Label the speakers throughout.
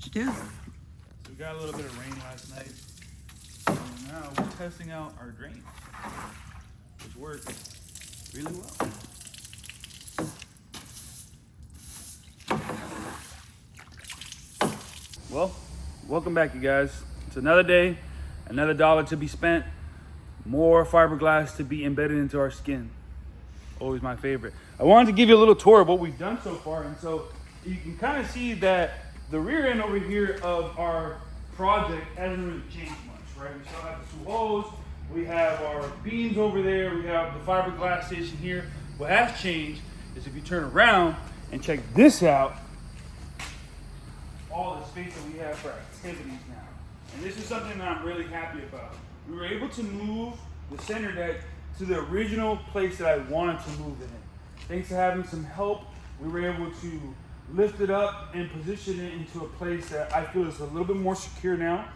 Speaker 1: What you do?
Speaker 2: So we got a little bit of rain last night. And now we're testing out our drain, which worked really well. Well, welcome back, you guys. It's another day, another dollar to be spent, more fiberglass to be embedded into our skin. Always my favorite. I wanted to give you a little tour of what we've done so far, and so you can kind of see that the rear end over here of our project hasn't really changed much, right? We still have the two holes, we have our beams over there, we have the fiberglass station here. What has changed is if you turn around and check this out, all the space that we have for activities now. And this is something that I'm really happy about. We were able to move the center deck to the original place that I wanted to move it in. Thanks to having some help, we were able to lift it up and position it into a place that I feel is a little bit more secure now.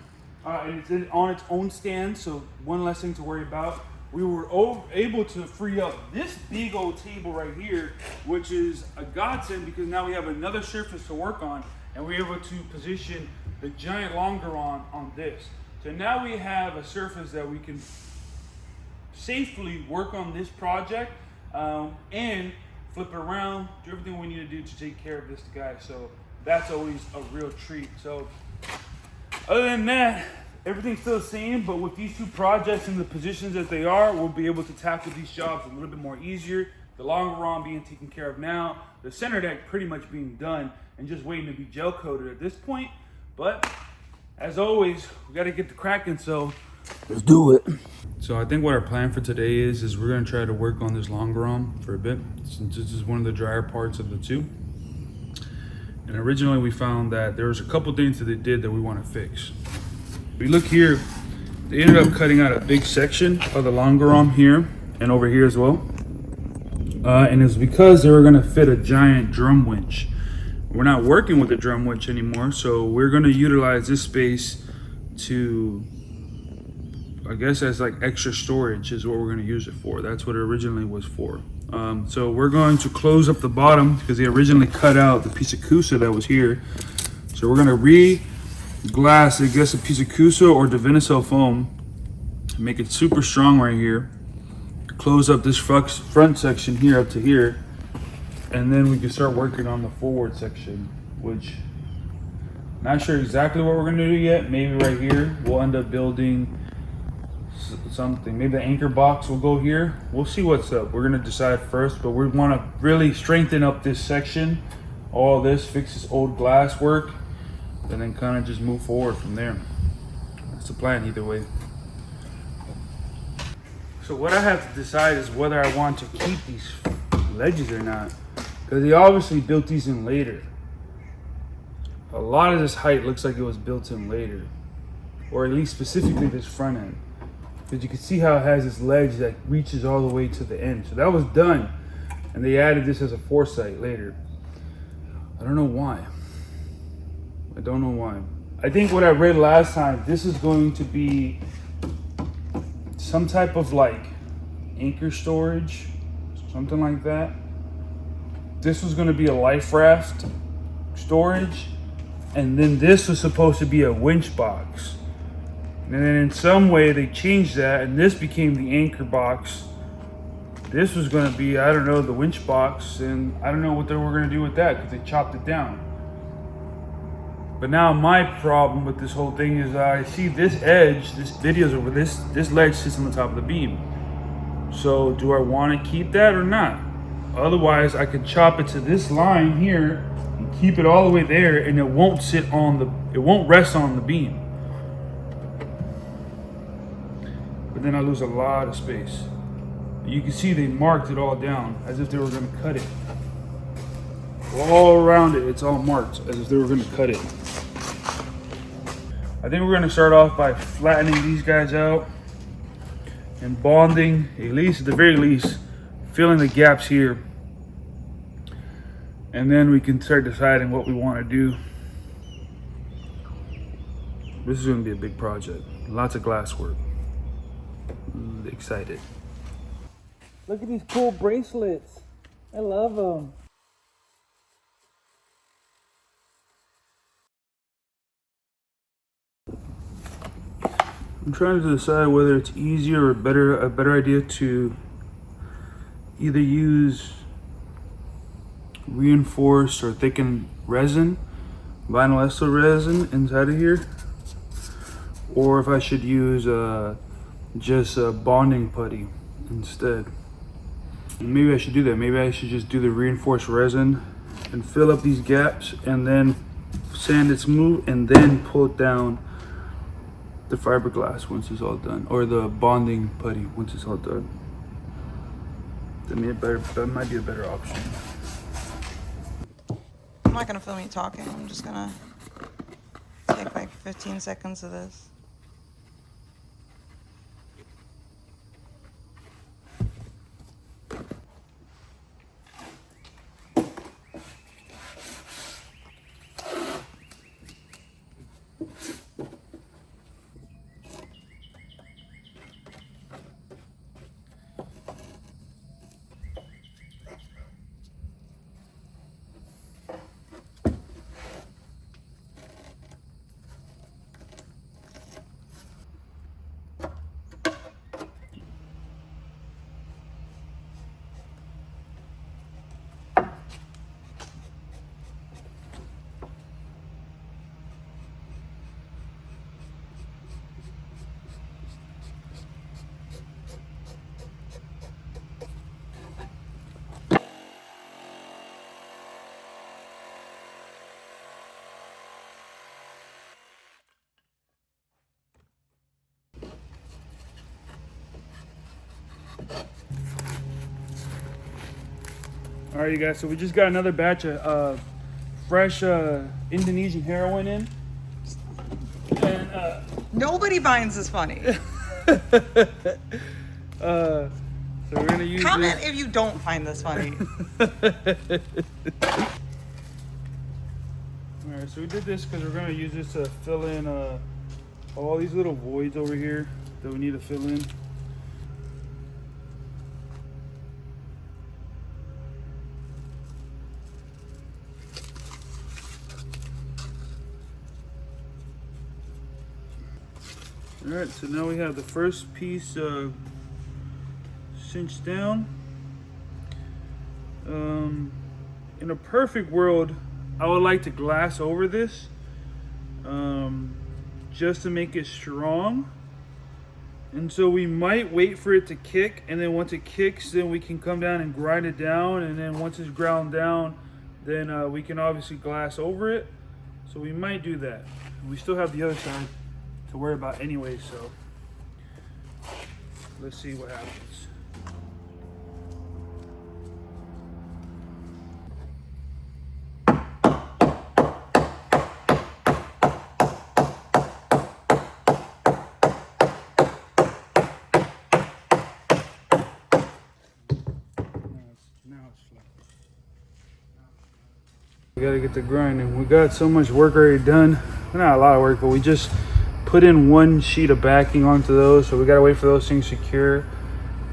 Speaker 2: And it's on its own stand, so one less thing to worry about. We were able to free up this big old table right here, which is a godsend because now we have another surface to work on, and we're able to position the giant longeron on this. So now we have a surface that we can safely work on this project and flip it around, do everything we need to do to take care of this guy. So that's always a real treat. So other than that, everything's still the same, but with these two projects in the positions that they are, we'll be able to tackle these jobs a little bit more easier. The longeron being taken care of now, the center deck pretty much being done and just waiting to be gel coated at this point. But as always, we got to get the cracking, so let's do it. So I think what our plan for today is we're gonna try to work on this longeron for a bit, since this is one of the drier parts of the two. And originally we found that there was a couple things that they did that we want to fix. If we look here, they ended up cutting out a big section of the longeron here and over here as well. And it's because they were gonna fit a giant drum winch. We're not working with the drum winch anymore, so we're gonna utilize this space to, I guess, as like extra storage is what we're going to use it for. That's what it originally was for. So we're going to close up the bottom because they originally cut out the piece of Kusa that was here. So we're going to re-glass, I guess, a piece of Kusa or Divinycell foam, make it super strong right here. Close up this front section here up to here, and then we can start working on the forward section, which not sure exactly what we're going to do yet. Maybe right here we'll end up building something. Maybe the anchor box will go here. We'll see what's up. We're gonna decide first, but we want to really strengthen up this section, all this, fix this old glass work, and then kind of just move forward from there. That's the plan either way. So what I have to decide is whether I want to keep these ledges or not, because they obviously built these in later. A lot of this height looks like it was built in later, or at least specifically this front end. Because you can see how it has this ledge that reaches all the way to the end. So that was done, and they added this as a foresight later. I don't know why. I don't know why. I think what I read last time, this is going to be some type of like anchor storage, something like that. This was going to be a life raft storage, and then this was supposed to be a winch box. And then in some way they changed that, and this became the anchor box. This was going to be, I don't know, the winch box, and I don't know what they were going to do with that because they chopped it down. But now my problem with this whole thing is I see this edge, this video's over this ledge sits on the top of the beam. So do I want to keep that or not? Otherwise I could chop it to this line here and keep it all the way there, and it won't rest on the beam. But then I lose a lot of space. You can see they marked it all down as if they were going to cut it. All around it, it's all marked as if they were going to cut it. I think we're going to start off by flattening these guys out and bonding, at the very least, filling the gaps here. And then we can start deciding what we want to do. This is going to be a big project. Lots of glass work. Excited.
Speaker 1: Look at these cool bracelets. I love them.
Speaker 2: I'm trying to decide whether it's easier or a better idea to either use reinforced or thickened resin, vinyl ester resin inside of here, or if I should use just bonding putty instead. Maybe I should do that. Maybe I should just do the reinforced resin and fill up these gaps and then sand it smooth and then pull it down the fiberglass once it's all done, or the bonding putty once it's all done. That might be a better option.
Speaker 3: I'm not gonna film you talking. I'm just gonna take like 15 seconds of this.
Speaker 2: All right, you guys, so we just got another batch of fresh Indonesian heroin in. And
Speaker 3: Nobody finds this funny.
Speaker 2: so we're gonna use
Speaker 3: Comment if you don't find this funny.
Speaker 2: All right, so we did this because we're gonna use this to fill in all these little voids over here that we need to fill in. All right, so now we have the first piece cinched down. In a perfect world, I would like to glass over this just to make it strong. And so we might wait for it to kick, and then once it kicks, then we can come down and grind it down, and then once it's ground down, then we can obviously glass over it. So we might do that. We still have the other side to worry about anyway, so let's see what happens. Now it's flat. We gotta get the grinding. We got so much work already done. Not a lot of work, but we just put in one sheet of backing onto those, so we gotta wait for those things to cure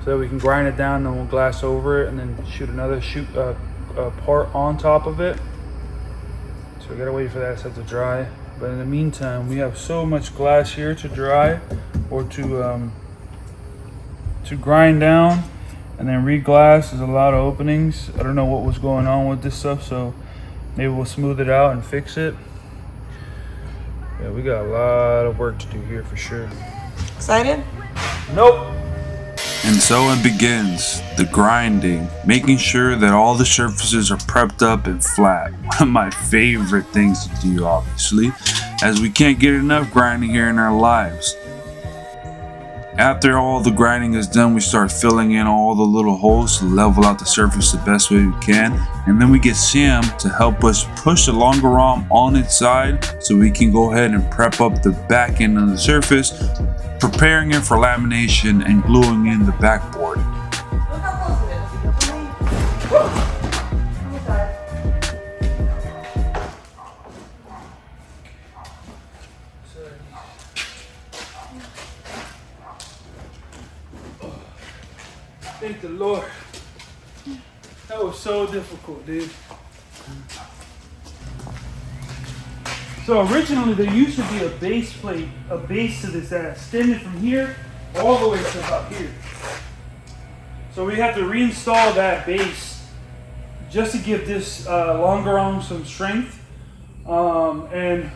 Speaker 2: so that we can grind it down, and then we'll glass over it and then shoot another part on top of it. So we gotta wait for that stuff to dry. But in the meantime, we have so much glass here to dry or to grind down and then re-glass. There's a lot of openings. I don't know what was going on with this stuff, so maybe we'll smooth it out and fix it. Yeah, we got a lot of work to do here for sure.
Speaker 3: Excited?
Speaker 2: Nope.
Speaker 4: And so it begins, the grinding, making sure that all the surfaces are prepped up and flat. One of my favorite things to do, obviously, as we can't get enough grinding here in our lives. After all the grinding is done, we start filling in all the little holes to level out the surface the best way we can, and then we get Sam to help us push the longer arm on its side so we can go ahead and prep up the back end of the surface, preparing it for lamination and gluing in the backboard.
Speaker 3: Look how close it is.
Speaker 2: Thank the Lord. That was so difficult, dude. So originally there used to be a base plate, a base to this that extended from here all the way to about here. So we have to reinstall that base just to give this longer arm some strength. And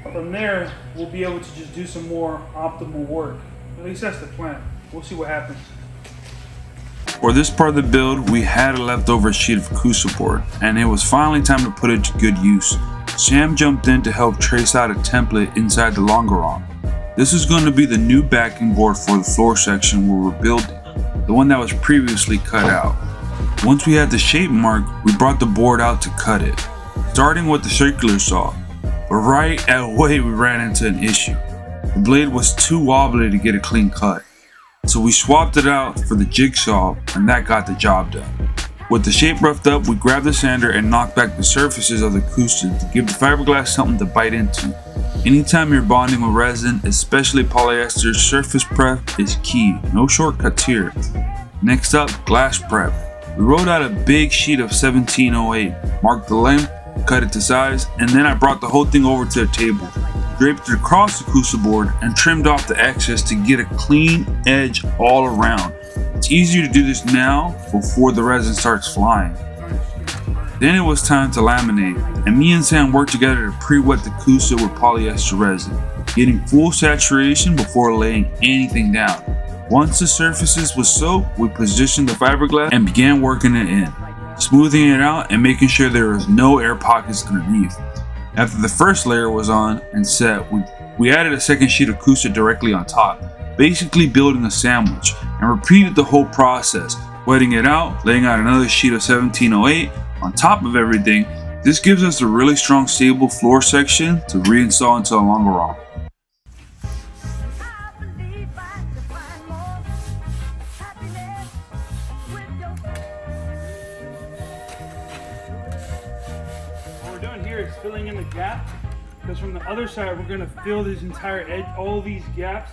Speaker 2: from there, we'll be able to just do some more optimal work. At least that's the plan. We'll see what happens.
Speaker 4: For this part of the build, we had a leftover sheet of Kusa board, and it was finally time to put it to good use. Sam jumped in to help trace out a template inside the longer arm. This is going to be the new backing board for the floor section where we're building, the one that was previously cut out. Once we had the shape marked, we brought the board out to cut it, starting with the circular saw. But right away we ran into an issue. The blade was too wobbly to get a clean cut. So we swapped it out for the jigsaw, and that got the job done. With the shape roughed up, we grabbed the sander and knocked back the surfaces of the Kusa to give the fiberglass something to bite into. Anytime you're bonding with resin, especially polyester, surface prep is key. No shortcuts here. Next up, glass prep. We rolled out a big sheet of 1708, marked the length, cut it to size, and then I brought the whole thing over to the table, draped it across the Kusa board, and trimmed off the excess to get a clean edge all around. It's easier to do this now before the resin starts flying. Then it was time to laminate, and me and Sam worked together to pre-wet the Kusa with polyester resin, getting full saturation before laying anything down. Once the surfaces was soaked, we positioned the fiberglass and began working it in, smoothing it out and making sure there was no air pockets underneath. After the first layer was on and set, we added a second sheet of Kusa directly on top, basically building a sandwich, and repeated the whole process, wetting it out, laying out another sheet of 1708 on top of everything. This gives us a really strong stable floor section to reinstall into a longer arm.
Speaker 2: What we're doing here is filling in the gap, because from the other side we're going to fill this entire edge, all these gaps,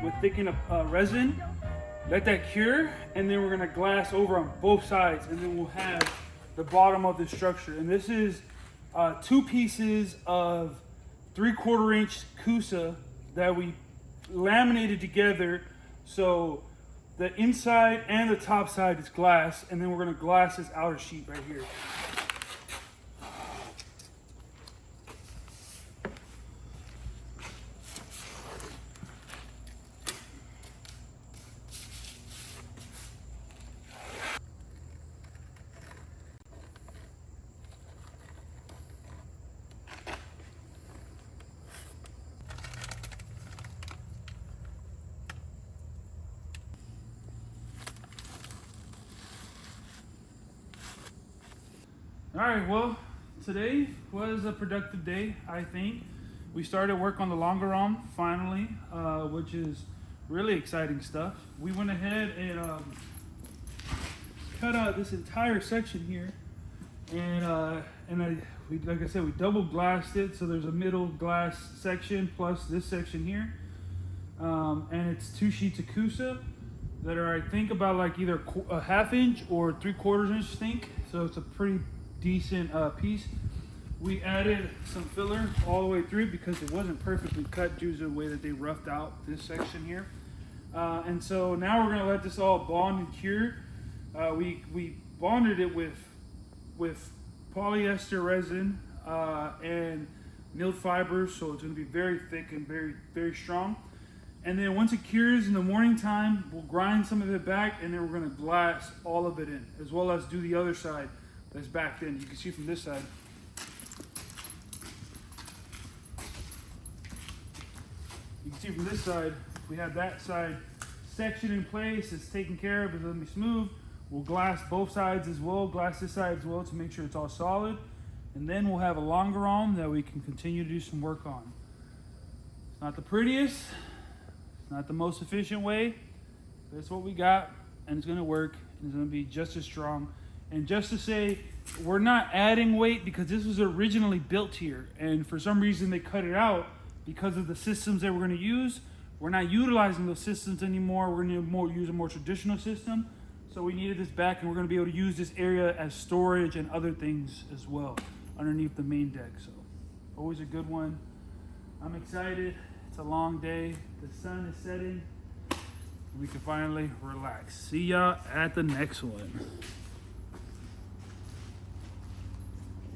Speaker 2: with thickened resin. Let that cure, and then we're going to glass over on both sides, and then we'll have the bottom of the structure. And this is 2 pieces of 3/4 inch Kusa that we laminated together, so the inside and the top side is glass, and then we're going to glass this outer sheet right here. Alright, well, today was a productive day, I think. We started work on the longer arm, finally, which is really exciting stuff. We went ahead and cut out this entire section here, and like I said, we double glassed it, so there's a middle glass section plus this section here, and it's 2 sheets of Kusa that are, I think, about like either a 1/2 inch or 3/4 inch think, so it's a pretty decent piece. We added some filler all the way through because it wasn't perfectly cut due to the way that they roughed out this section here. And so now we're gonna let this all bond and cure. We bonded it with polyester resin and milled fibers, so it's gonna be very thick and very, very strong. And then once it cures in the morning time, we'll grind some of it back, and then we're gonna glass all of it in, as well as do the other side that's backed in. You can see from this side. You can see from this side, we have that side section in place. It's taken care of. It's gonna be smooth. We'll glass both sides as well, glass this side as well to make sure it's all solid. And then we'll have a longer arm that we can continue to do some work on. It's not the prettiest, it's not the most efficient way, but it's what we got, and it's gonna work, and it's gonna be just as strong. And just to say, we're not adding weight because this was originally built here, and for some reason they cut it out because of the systems that we're going to use. We're not utilizing those systems anymore. We're going to use a more traditional system. So we needed this back, and we're going to be able to use this area as storage and other things as well underneath the main deck. So Always a good one. I'm excited. It's a long day. The sun is setting. We can finally relax. See y'all at the next one.